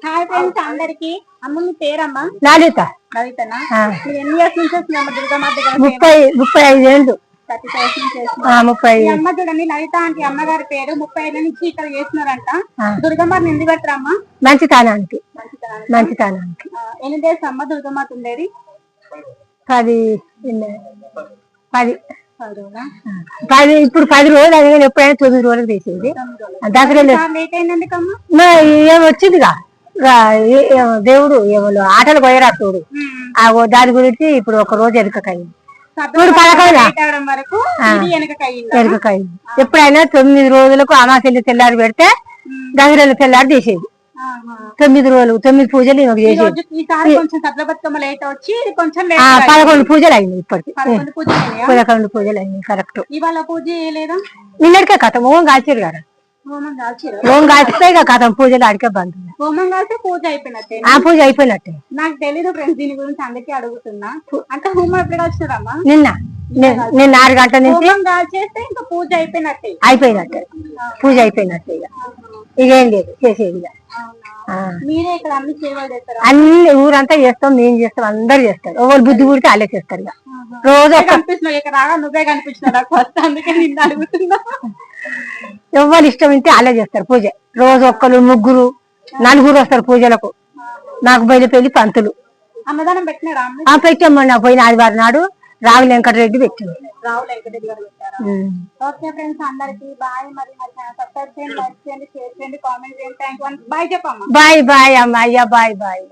Hi friends అందరికి. అమ్మ మీ పేరమ్మా? లలిత. లలితనా? మీరు ఎన్ని ఇయర్స్ నుంచి వస్తుందమ్మా దుర్గమ్మ దగ్గర? 35 ఏళ్ళు. 35 నుంచి అమ్మ చూడండి, లలిత అంటే అమ్మగారి పేరు. 35 నుంచి ఇక్కడ చేస్తున్నారంట. దుర్గమ్మ ఎందుకు పెట్టరమ్మా? మంచితనానికి. ఎన్ని డేస్ అమ్మ దుర్గమ్మ ఉండేది? 10 ఇప్పుడు 10 రోజులు అది, ఎప్పుడైనా 9 రోజులకు తీసేది. దసరా ఏమొచ్చిందిగా దేవుడు ఏమో ఆటలు పోయరాడు. దాని గురించి ఇప్పుడు ఒక రోజు ఎనకకయింది. ఎనకకయింది. ఎప్పుడైనా 9 రోజులకు అమావాస్య తెల్లారి పెడితే దసరాలు తెల్లారి తీసేది. 9 రోజులు 9 పూజలు 11 పూజలు అయింది. ఇప్పటికి 11 పూజలు అయింది. కరెక్ట్. నిన్నటికే కథం ఓం కాల్చారు కదా. ఓం కాల్చితే ఇక కథం పూజలు ఆడికే బంద్. పూజ అయిపోయినట్టే. పూజ అయిపోయినట్టే. నాకు తెలీదు ఫ్రెండ్స్, దీని గురించి అందుకే అడుగుతున్నా. అంటే హోమం ఎప్పుడు వచ్చినారమ్మా? నిన్న 6 గంటల నుంచి చేస్తే ఇంకా పూజ అయిపోయినట్టే. పూజ అయిపోయినట్టే. ఇక ఏం లేదు చేసేది. మీరే ఇక్కడ అన్ని సేవలు చేస్తారు? అన్ని ఊరంతా చేస్తాం, మేము చేస్తాం, అందరు చేస్తారు. ఎవరు బుద్ధి పుడితే వాళ్ళే చేస్తారు. రోజు కనిపిస్తున్నావు ఇక్కడ నువ్వే కనిపించినా అందుకే నిన్ను అడుగుతున్నా. ఎవరు ఇష్టం ఉంటే వాళ్ళే చేస్తారు పూజ. రోజు 1 3 4 వస్తారు పూజలకు. నాకు బయలుపెళ్లి పంతులు అన్నదానం పెట్టినారా? పెట్టామన్నా. పోయిన ఆదివారం నాడు రావు వెంకటరెడ్డి పెట్టింది. ఓకే ఫ్రెండ్స్ అందరికి బాయ్. మరి సబ్స్క్రైబ్ చేయండి, లైక్ చేయండి, షేర్ చేయండి, కామెంట్ చేయండి. Thank you. బాయ్ చెప్పమ్మా. బాయ్ అమ్మ. అయ్యా బాయ్.